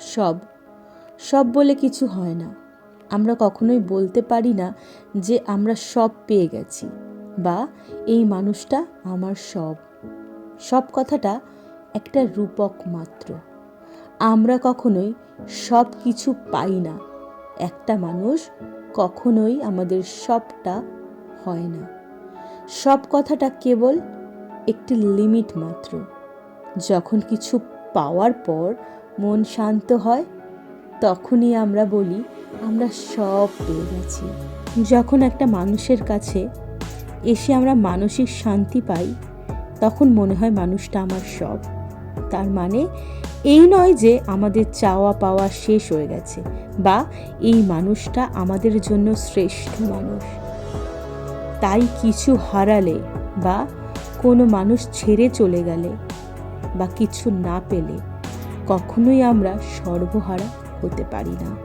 সব সব বলে কিছু হয় না। আমরা কখনোই বলতে পারি না যে আমরা সব পেয়ে গেছি বা এই মানুষটা আমার সব। সব কথাটা একটা রূপক মাত্র। আমরা কখনোই সব কিছু পাই না। একটা মানুষ কখনোই আমাদের সবটা হয় না। সব কথাটা কেবল একটি লিমিট মাত্র। যখন কিছু পাওয়ার পর মন শান্ত হয়, তখনই আমরা বলি আমরা সব পেয়ে গেছি। যখন একটা মানুষের কাছে এসে আমরা মানসিক শান্তি পাই, তখন মনে হয় মানুষটা আমার সব। তার মানে এই নয় যে আমাদের চাওয়া পাওয়া শেষ হয়ে গেছে বা এই মানুষটা আমাদের জন্য শ্রেষ্ঠ মানুষ। তাই কিছু হারালে বা কোনো মানুষ ছেড়ে চলে গেলে বা কিছু না পেলে কখনোই আমরা সর্বহারা হতে পারি না।